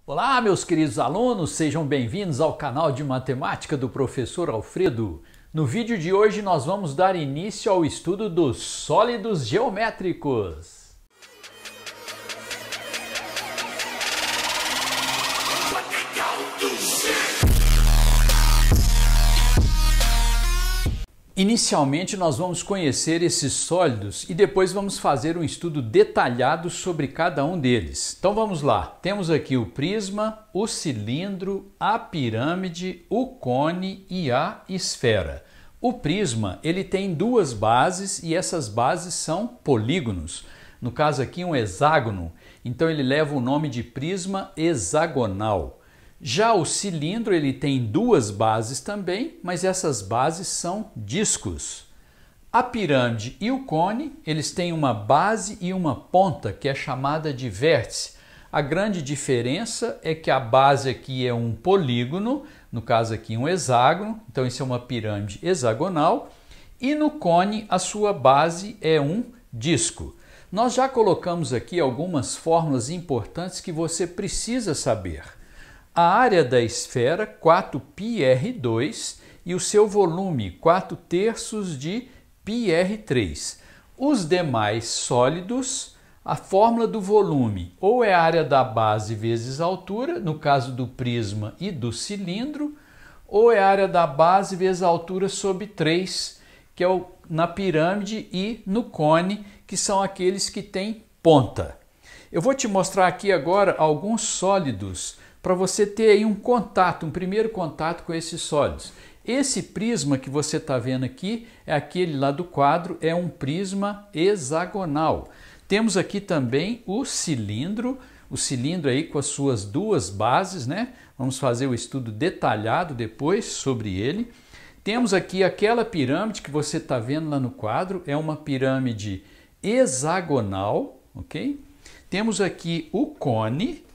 Olá, meus queridos alunos, sejam bem-vindos ao canal de matemática do professor Alfredo. No vídeo de hoje nós vamos dar início ao estudo dos sólidos geométricos. Inicialmente nós vamos conhecer esses sólidos e depois vamos fazer um estudo detalhado sobre cada um deles. Então vamos lá, temos aqui o prisma, o cilindro, a pirâmide, o cone e a esfera. O prisma ele tem duas bases e essas bases são polígonos. No caso aqui um hexágono, então ele leva o nome de prisma hexagonal. Já o cilindro ele tem duas bases também, mas essas bases são discos. A pirâmide e o cone, eles têm uma base e uma ponta que é chamada de vértice. A grande diferença é que a base aqui é um polígono, no caso aqui um hexágono, então isso é uma pirâmide hexagonal, e no cone a sua base é um disco. Nós já colocamos aqui algumas fórmulas importantes que você precisa saber. A área da esfera, 4πr2, e o seu volume, 4/3 de πr3. Os demais sólidos, a fórmula do volume ou é a área da base vezes a altura, no caso do prisma e do cilindro, ou é a área da base vezes a altura sobre 3, que é na pirâmide e no cone, que são aqueles que têm ponta. Eu vou te mostrar aqui agora alguns sólidos para você ter aí um primeiro contato com esses sólidos. Esse prisma que você está vendo aqui, é aquele lá do quadro, é um prisma hexagonal. Temos aqui também o cilindro aí com as suas duas bases, né? Vamos fazer o estudo detalhado depois sobre ele. Temos aqui aquela pirâmide que você está vendo lá no quadro, é uma pirâmide hexagonal, ok? Temos aqui o cone,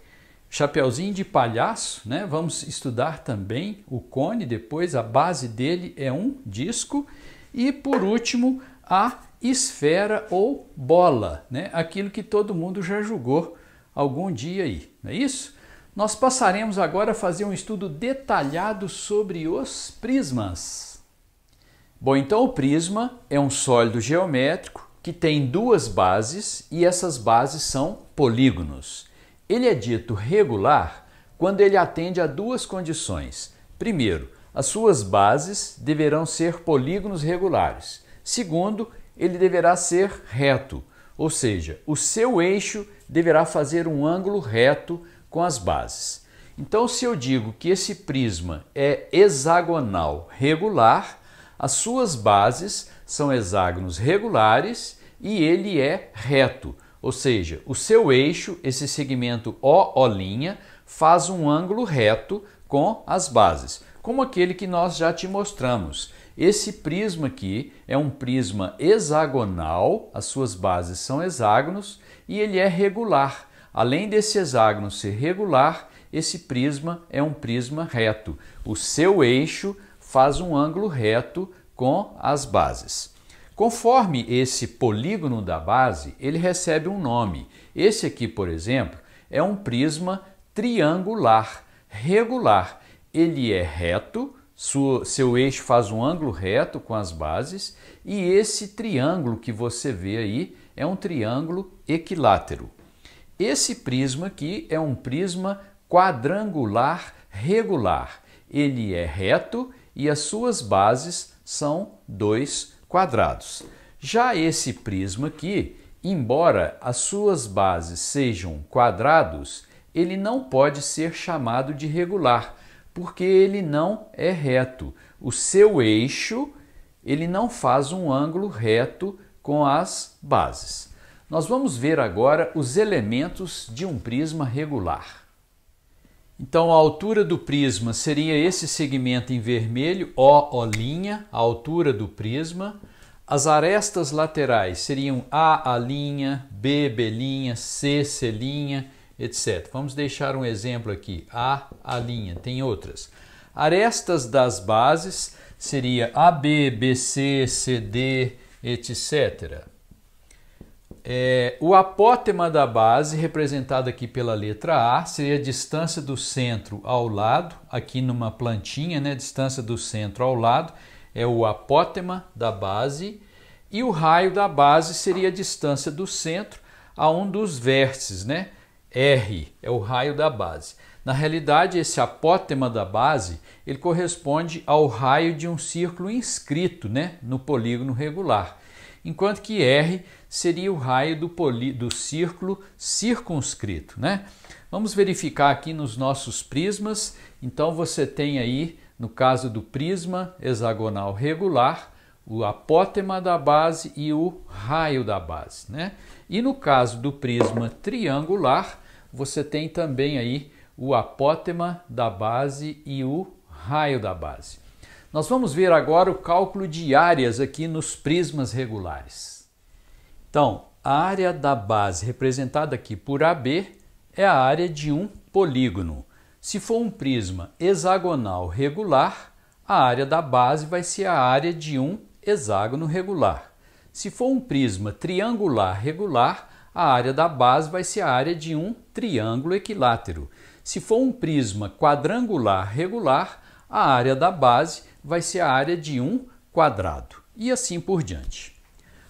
chapeuzinho de palhaço, né? Vamos estudar também o cone depois, a base dele é um disco. E por último, a esfera ou bola, né? Aquilo que todo mundo já jogou algum dia aí, não é isso? Nós passaremos agora a fazer um estudo detalhado sobre os prismas. Bom, então o prisma é um sólido geométrico que tem duas bases e essas bases são polígonos. Ele é dito regular quando ele atende a duas condições. Primeiro, as suas bases deverão ser polígonos regulares. Segundo, ele deverá ser reto, ou seja, o seu eixo deverá fazer um ângulo reto com as bases. Então, se eu digo que esse prisma é hexagonal regular, as suas bases são hexágonos regulares e ele é reto. Ou seja, o seu eixo, esse segmento OO', faz um ângulo reto com as bases, como aquele que nós já te mostramos. Esse prisma aqui é um prisma hexagonal, as suas bases são hexágonos e ele é regular. Além desse hexágono ser regular, esse prisma é um prisma reto. O seu eixo faz um ângulo reto com as bases. Conforme esse polígono da base, ele recebe um nome. Esse aqui, por exemplo, é um prisma triangular, regular. Ele é reto, seu eixo faz um ângulo reto com as bases e esse triângulo que você vê aí é um triângulo equilátero. Esse prisma aqui é um prisma quadrangular regular. Ele é reto e as suas bases são dois quadrados. Já esse prisma aqui, embora as suas bases sejam quadrados, ele não pode ser chamado de regular, porque ele não é reto. O seu eixo, ele não faz um ângulo reto com as bases. Nós vamos ver agora os elementos de um prisma regular. Então, a altura do prisma seria esse segmento em vermelho, OO', a altura do prisma. As arestas laterais seriam AA', BB', CC', etc. Vamos deixar um exemplo aqui, AA', tem outras. Arestas das bases seria AB, BC, CD, etc. o apótema da base, representado aqui pela letra A, seria a distância do centro ao lado, aqui numa plantinha, né? Distância do centro ao lado é o apótema da base, e o raio da base seria a distância do centro a um dos vértices, né? R é o raio da base. Na realidade, esse apótema da base, ele corresponde ao raio de um círculo inscrito, né? No polígono regular, enquanto que R seria o raio do círculo circunscrito, né? Vamos verificar aqui nos nossos prismas. Então você tem aí, no caso do prisma hexagonal regular, o apótema da base e o raio da base, né? E no caso do prisma triangular, você tem também aí o apótema da base e o raio da base. Nós vamos ver agora o cálculo de áreas aqui nos prismas regulares. Então, a área da base, representada aqui por AB, é a área de um polígono. Se for um prisma hexagonal regular, a área da base vai ser a área de um hexágono regular. Se for um prisma triangular regular, a área da base vai ser a área de um triângulo equilátero. Se for um prisma quadrangular regular, a área da base vai ser a área de um quadrado, e assim por diante.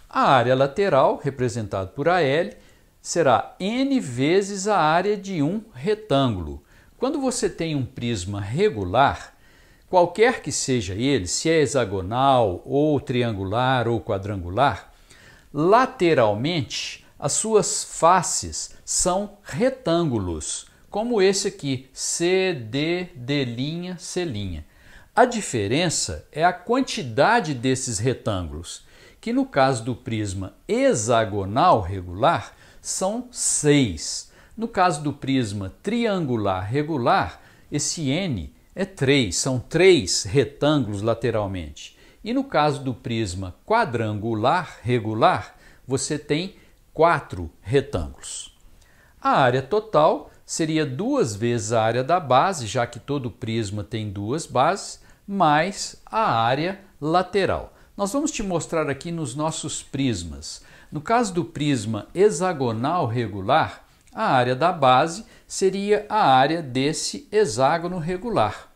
A área lateral, representada por AL, será N vezes a área de um retângulo. Quando você tem um prisma regular, qualquer que seja ele, se é hexagonal, ou triangular, ou quadrangular, lateralmente as suas faces são retângulos, como esse aqui, CD, D', C'. A diferença é a quantidade desses retângulos, que no caso do prisma hexagonal regular são 6. No caso do prisma triangular regular, esse N é 3, são 3 retângulos lateralmente. E no caso do prisma quadrangular regular, você tem 4 retângulos. A área total seria 2 vezes a área da base, já que todo prisma tem 2 bases, mais a área lateral. Nós vamos te mostrar aqui nos nossos prismas. No caso do prisma hexagonal regular, a área da base seria a área desse hexágono regular.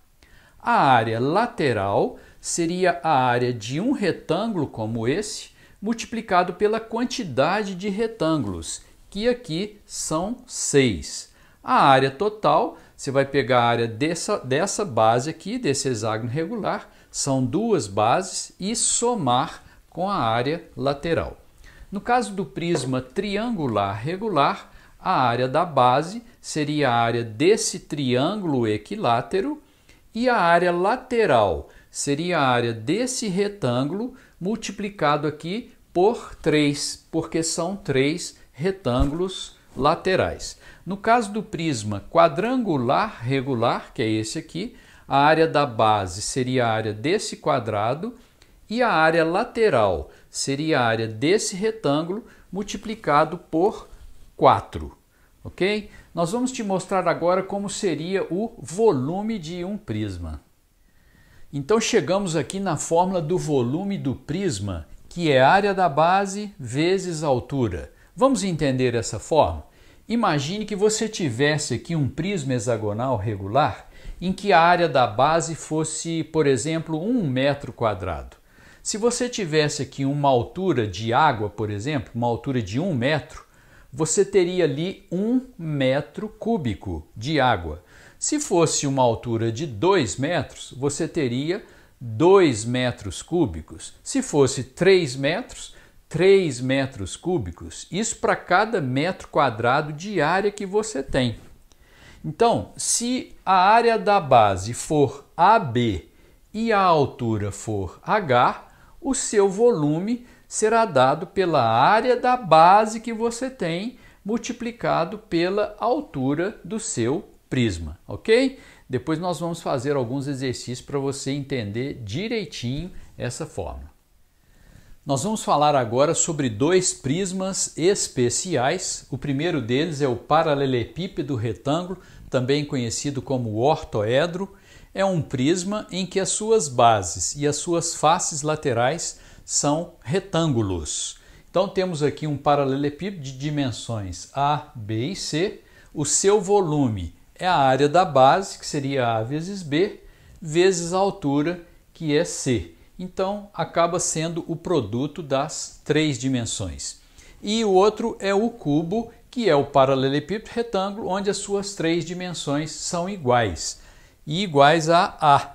A área lateral seria a área de um retângulo como esse, multiplicado pela quantidade de retângulos, que aqui são 6. A área total, você vai pegar a área dessa base aqui, desse hexágono regular, são 2 bases, e somar com a área lateral. No caso do prisma triangular regular, a área da base seria a área desse triângulo equilátero, e a área lateral seria a área desse retângulo multiplicado aqui por 3, porque são 3 retângulos laterais. No caso do prisma quadrangular regular, que é esse aqui, a área da base seria a área desse quadrado e a área lateral seria a área desse retângulo multiplicado por 4, ok? Nós vamos te mostrar agora como seria o volume de um prisma. Então chegamos aqui na fórmula do volume do prisma, que é a área da base vezes a altura. Vamos entender essa fórmula? Imagine que você tivesse aqui um prisma hexagonal regular em que a área da base fosse, por exemplo, 1 metro quadrado. Se você tivesse aqui uma altura de água, por exemplo, uma altura de 1 metro, você teria ali 1 metro cúbico de água. Se fosse uma altura de 2 metros, você teria 2 metros cúbicos. Se fosse 3 metros, 3 metros cúbicos. Isso para cada metro quadrado de área que você tem. Então, se a área da base for AB e a altura for H, o seu volume será dado pela área da base que você tem, multiplicado pela altura do seu prisma, ok? Depois nós vamos fazer alguns exercícios para você entender direitinho essa fórmula. Nós vamos falar agora sobre 2 prismas especiais. O primeiro deles é o paralelepípedo retângulo, também conhecido como ortoedro. É um prisma em que as suas bases e as suas faces laterais são retângulos. Então temos aqui um paralelepípedo de dimensões A, B e C. O seu volume é a área da base, que seria A vezes B, vezes a altura, que é C. Então acaba sendo o produto das três dimensões. E o outro é o cubo, que é o paralelepípedo retângulo, onde as suas três dimensões são iguais, e iguais a A.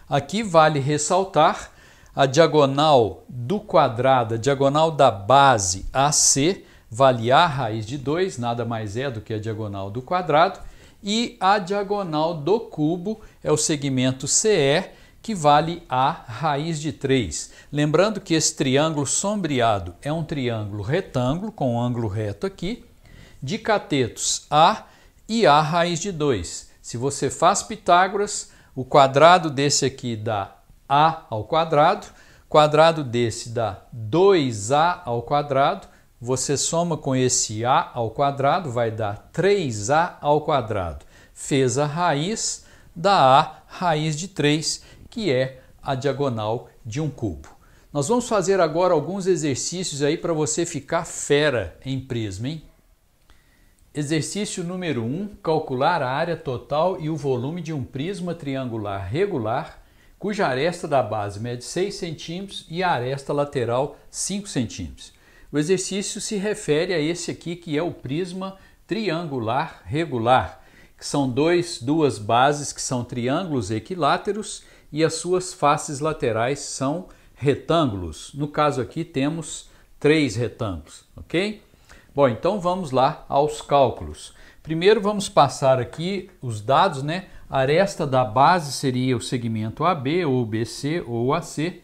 Aqui vale ressaltar a diagonal do quadrado, a diagonal da base AC, vale A raiz de 2, nada mais é do que a diagonal do quadrado, e a diagonal do cubo é o segmento CE, que vale A raiz de 3. Lembrando que esse triângulo sombreado é um triângulo retângulo, com um ângulo reto aqui, de catetos A e A raiz de 2. Se você faz Pitágoras, o quadrado desse aqui dá A ao quadrado desse dá 2A ao quadrado, você soma com esse A ao quadrado, vai dar 3A ao quadrado. Fez a raiz, dá A raiz de 3, que é a diagonal de um cubo. Nós vamos fazer agora alguns exercícios aí para você ficar fera em prisma, hein? Exercício número 1, calcular a área total e o volume de um prisma triangular regular, cuja aresta da base mede 6 cm e a aresta lateral 5 cm. O exercício se refere a esse aqui, que é o prisma triangular regular, que são duas bases que são triângulos equiláteros e as suas faces laterais são retângulos. No caso aqui temos 3 retângulos, ok? Bom, então vamos lá aos cálculos. Primeiro vamos passar aqui os dados, né? A aresta da base seria o segmento AB, ou BC, ou AC,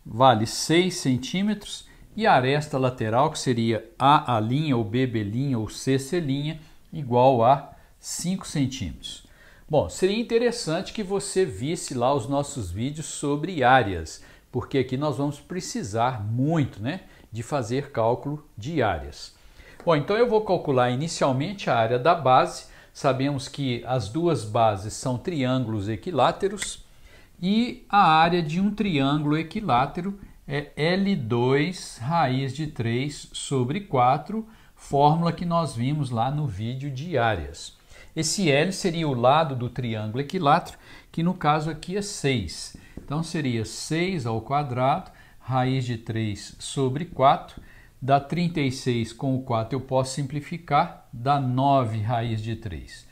vale 6 centímetros, e a aresta lateral, que seria AA', ou BB', ou CC', igual a 5 centímetros. Bom, seria interessante que você visse lá os nossos vídeos sobre áreas, porque aqui nós vamos precisar muito, né, de fazer cálculo de áreas. Bom, então eu vou calcular inicialmente a área da base. Sabemos que as duas bases são triângulos equiláteros e a área de um triângulo equilátero é L2 raiz de 3 sobre 4, fórmula que nós vimos lá no vídeo de áreas. Esse L seria o lado do triângulo equilátero, que no caso aqui é 6. Então seria 6 ao quadrado, raiz de 3 sobre 4, dá 36, com o 4 eu posso simplificar, dá 9 raiz de 3.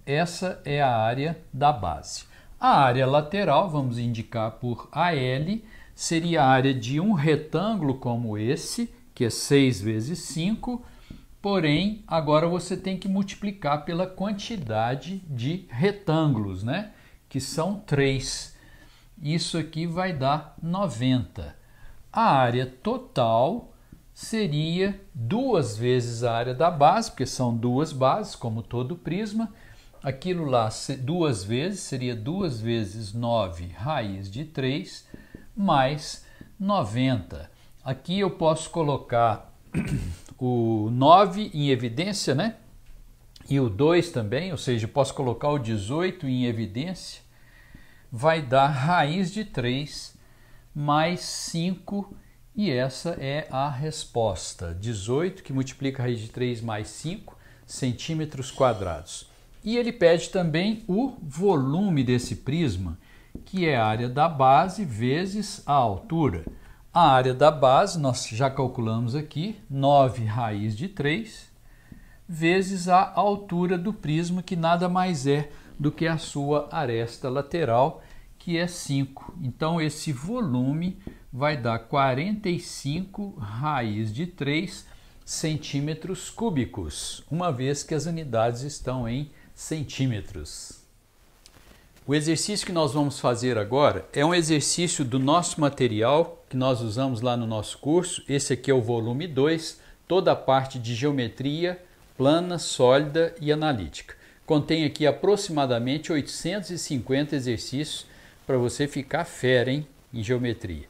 Essa é a área da base. A área lateral, vamos indicar por AL, seria a área de um retângulo como esse, que é 6 vezes 5, porém, agora você tem que multiplicar pela quantidade de retângulos, né? Que são 3. Isso aqui vai dar 90. A área total seria 2 vezes a área da base, porque são duas bases, como todo prisma. Aquilo lá, 2 vezes, seria 2 vezes 9 raiz de 3, mais 90. Aqui eu posso colocar o 9 em evidência, né? E o 2 também, ou seja, eu posso colocar o 18 em evidência. Vai dar raiz de 3 mais 5, e essa é a resposta. 18, que multiplica a raiz de 3 mais 5 centímetros quadrados. E ele pede também o volume desse prisma, que é a área da base vezes a altura. A área da base, nós já calculamos aqui, 9 raiz de 3, vezes a altura do prisma, que nada mais é do que a sua aresta lateral, que é 5. Então, esse volume vai dar 45 raiz de 3 centímetros cúbicos, uma vez que as unidades estão em centímetros. O exercício que nós vamos fazer agora é um exercício do nosso material que nós usamos lá no nosso curso. Esse aqui é o volume 2, toda a parte de geometria plana, sólida e analítica. Contém aqui aproximadamente 850 exercícios para você ficar fera, hein, em geometria.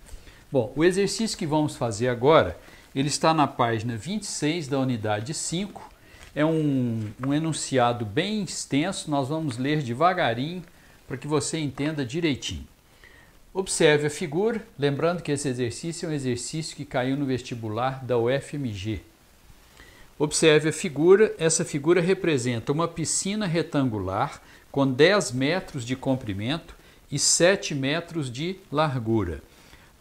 Bom, o exercício que vamos fazer agora, ele está na página 26 da unidade 5. É um enunciado bem extenso, nós vamos ler devagarinho para que você entenda direitinho. Observe a figura, lembrando que esse exercício é um exercício que caiu no vestibular da UFMG. Observe a figura, essa figura representa uma piscina retangular com 10 metros de comprimento e 7 metros de largura.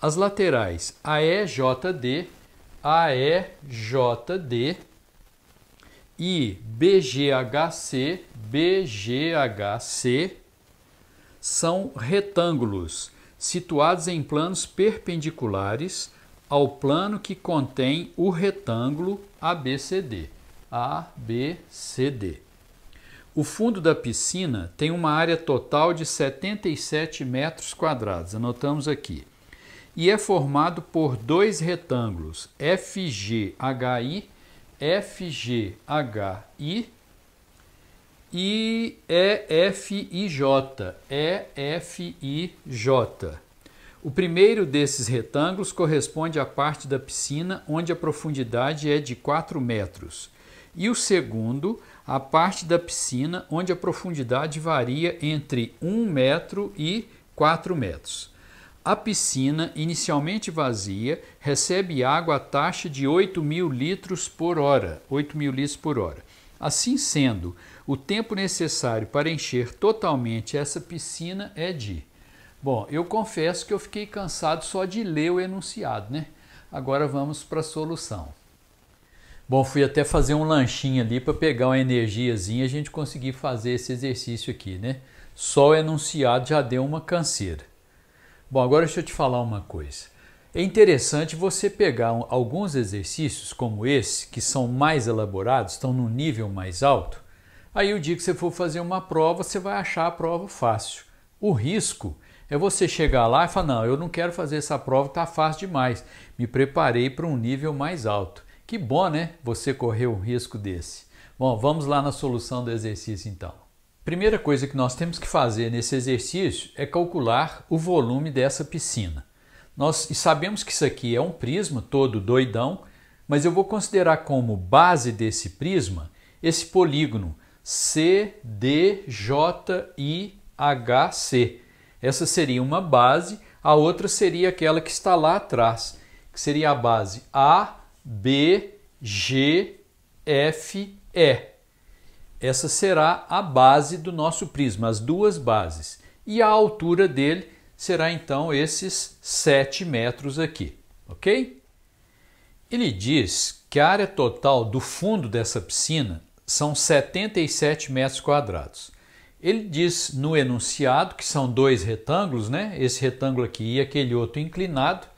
As laterais AEJD, AEJD e BGHC, BGHC são retângulos situados em planos perpendiculares ao plano que contém o retângulo ABCD. ABCD. O fundo da piscina tem uma área total de 77 metros quadrados, anotamos aqui, e é formado por dois retângulos, FGHI, FGHI e EFIJ, EFIJ. O primeiro desses retângulos corresponde à parte da piscina onde a profundidade é de 4 metros. E o segundo, a parte da piscina onde a profundidade varia entre 1 metro e 4 metros. A piscina, inicialmente vazia, recebe água à taxa de 8.000 litros por hora. 8.000 litros por hora. Assim sendo, o tempo necessário para encher totalmente essa piscina é de... Bom, eu confesso que eu fiquei cansado só de ler o enunciado, né? Agora vamos para a solução. Bom, fui até fazer um lanchinho ali para pegar uma energiazinha e a gente conseguir fazer esse exercício aqui, né? Só o enunciado já deu uma canseira. Bom, agora deixa eu te falar uma coisa. É interessante você pegar alguns exercícios como esse, que são mais elaborados, estão num nível mais alto. Aí o dia que você for fazer uma prova, você vai achar a prova fácil. O risco é você chegar lá e falar, não, eu não quero fazer essa prova, está fácil demais. Me preparei para um nível mais alto. Que bom, né? Você correu um risco desse. Bom, vamos lá na solução do exercício então. Primeira coisa que nós temos que fazer nesse exercício é calcular o volume dessa piscina. Nós sabemos que isso aqui é um prisma todo doidão, mas eu vou considerar como base desse prisma esse polígono CDJIHC. Essa seria uma base, a outra seria aquela que está lá atrás, que seria a base ABGFE. Essa será a base do nosso prisma, as duas bases. E a altura dele será então esses 7 metros aqui, ok? Ele diz que a área total do fundo dessa piscina são 77 metros quadrados. Ele diz no enunciado que são dois retângulos, né? Esse retângulo aqui e aquele outro inclinado.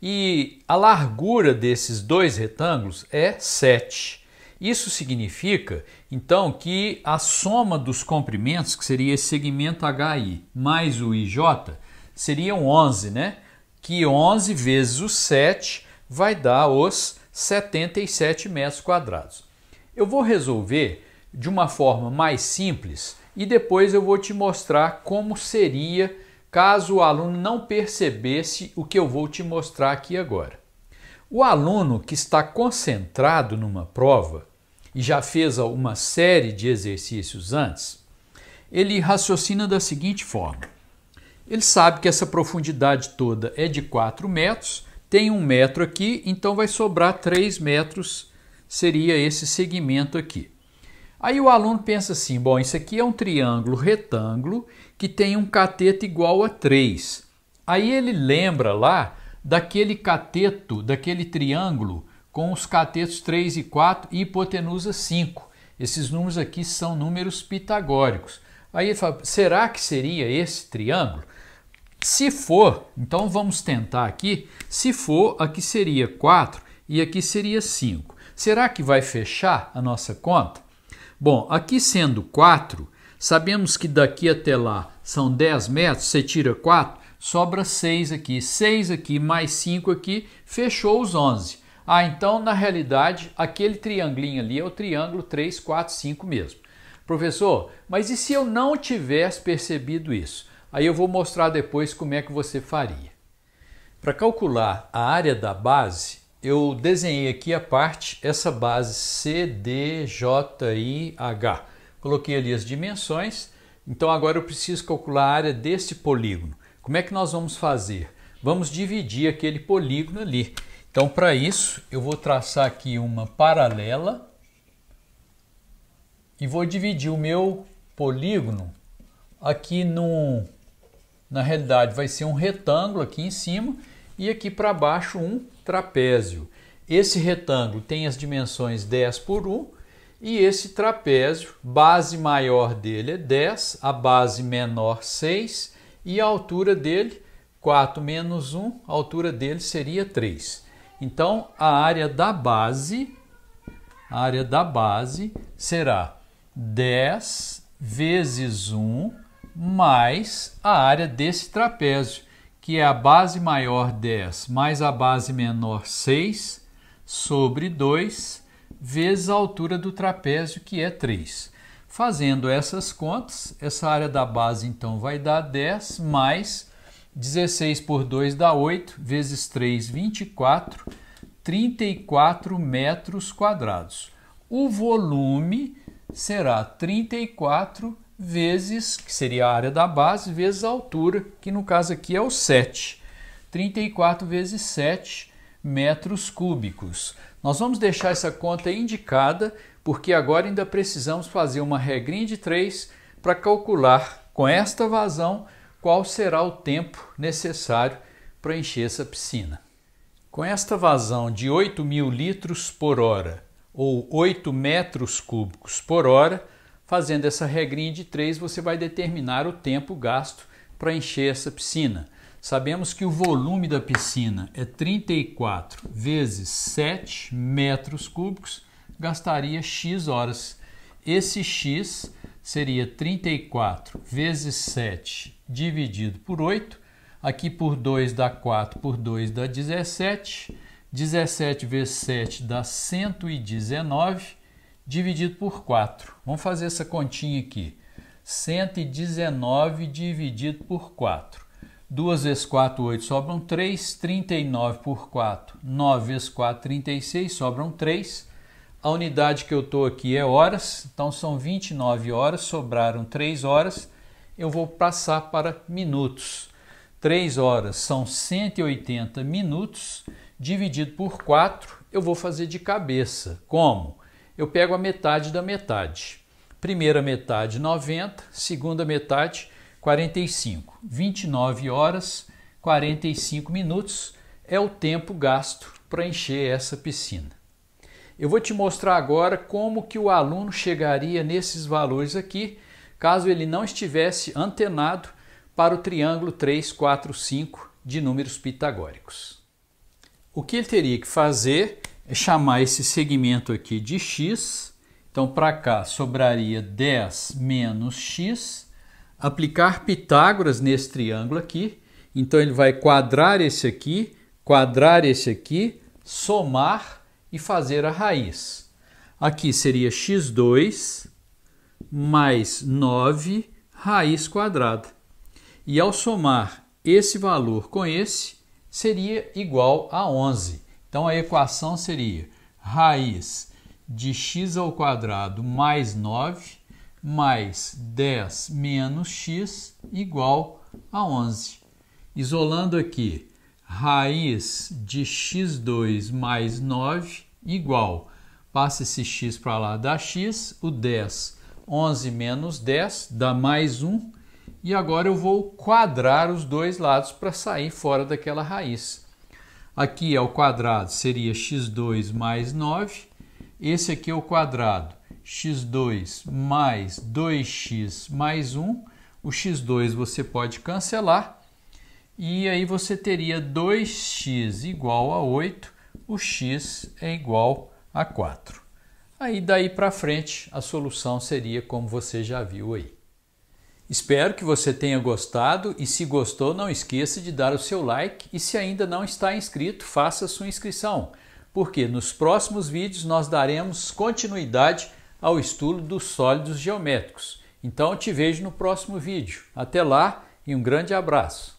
E a largura desses dois retângulos é 7. Isso significa, então, que a soma dos comprimentos, que seria esse segmento HI mais o IJ, seriam 11, né? Que 11 vezes o 7 vai dar os 77 metros quadrados. Eu vou resolver de uma forma mais simples e depois eu vou te mostrar como seria caso o aluno não percebesse o que eu vou te mostrar aqui agora. O aluno que está concentrado numa prova e já fez uma série de exercícios antes, ele raciocina da seguinte forma. Ele sabe que essa profundidade toda é de 4 metros, tem 1 metro aqui, então vai sobrar 3 metros, seria esse segmento aqui. Aí o aluno pensa assim, bom, isso aqui é um triângulo retângulo que tem um cateto igual a 3. Aí ele lembra lá daquele cateto, daquele triângulo com os catetos 3 e 4 e hipotenusa 5. Esses números aqui são números pitagóricos. Aí ele fala, será que seria esse triângulo? Se for, então vamos tentar aqui, se for, aqui seria 4 e aqui seria 5. Será que vai fechar a nossa conta? Bom, aqui sendo 4, sabemos que daqui até lá são 10 metros, você tira 4, sobra 6 aqui. 6 aqui mais 5 aqui, fechou os 11. Ah, então na realidade aquele triangulinho ali é o triângulo 3, 4, 5 mesmo. Professor, mas e se eu não tivesse percebido isso? Aí eu vou mostrar depois como é que você faria. Para calcular a área da base, eu desenhei aqui a parte, essa base CDJIH. Coloquei ali as dimensões, então agora eu preciso calcular a área deste polígono. Como é que nós vamos fazer? Vamos dividir aquele polígono ali. Então, para isso, eu vou traçar aqui uma paralela e vou dividir o meu polígono aqui na realidade vai ser um retângulo aqui em cima e aqui para baixo um trapézio. Esse retângulo tem as dimensões 10 por 1 e esse trapézio, base maior dele é 10, a base menor 6 e a altura dele 4 menos 1, a altura dele seria 3. Então a área da base será 10 vezes 1 mais a área desse trapézio, que é a base maior 10 mais a base menor 6 sobre 2 vezes a altura do trapézio, que é 3. Fazendo essas contas, essa área da base então vai dar 10 mais 16 por 2 dá 8, vezes 3, 24, 34 metros quadrados. O volume será 34 vezes, que seria a área da base, vezes a altura, que no caso aqui é o 7. 34 vezes 7 metros cúbicos. Nós vamos deixar essa conta indicada, porque agora ainda precisamos fazer uma regrinha de 3 para calcular com esta vazão qual será o tempo necessário para encher essa piscina. Com esta vazão de 8.000 litros por hora, ou 8 metros cúbicos por hora, fazendo essa regrinha de 3, você vai determinar o tempo gasto para encher essa piscina. Sabemos que o volume da piscina é 34 vezes 7 metros cúbicos, gastaria X horas. Esse X seria 34 vezes 7 dividido por 8. Aqui por 2 dá 4, por 2 dá 17. 17 vezes 7 dá 119, dividido por 4. Vamos fazer essa continha aqui. 119 dividido por 4. 2 vezes 4, 8, sobram 3. 39 por 4, 9 vezes 4, 36, sobram 3. A unidade que eu estou aqui é horas, então são 29 horas, sobraram 3 horas. Eu vou passar para minutos. 3 horas são 180 minutos, dividido por 4, eu vou fazer de cabeça. Como? Eu pego a metade da metade. Primeira metade, 90, segunda metade, 45. 29 horas, 45 minutos é o tempo gasto para encher essa piscina. Eu vou te mostrar agora como que o aluno chegaria nesses valores aqui, caso ele não estivesse antenado para o triângulo 3, 4, 5 de números pitagóricos. O que ele teria que fazer é chamar esse segmento aqui de x, então para cá sobraria 10 menos x, aplicar Pitágoras nesse triângulo aqui, então ele vai quadrar esse aqui, somar e fazer a raiz. Aqui seria x2 mais 9 raiz quadrada. E ao somar esse valor com esse, seria igual a 11. Então a equação seria raiz de x ao quadrado mais 9 mais 10 menos x igual a 11. Isolando aqui, raiz de x2 mais 9 igual, passa esse x para lá, dá x, o 10, 11 menos 10, dá mais 1. E agora eu vou quadrar os dois lados para sair fora daquela raiz. Aqui ao quadrado seria x2 mais 9. Esse aqui é o quadrado, x2 mais 2x mais 1. O x2 você pode cancelar. E aí você teria 2x igual a 8. O x é igual a 4. Aí daí para frente a solução seria como você já viu aí. Espero que você tenha gostado e se gostou, não esqueça de dar o seu like e se ainda não está inscrito, faça a sua inscrição, porque nos próximos vídeos nós daremos continuidade ao estudo dos sólidos geométricos. Então eu te vejo no próximo vídeo. Até lá e um grande abraço!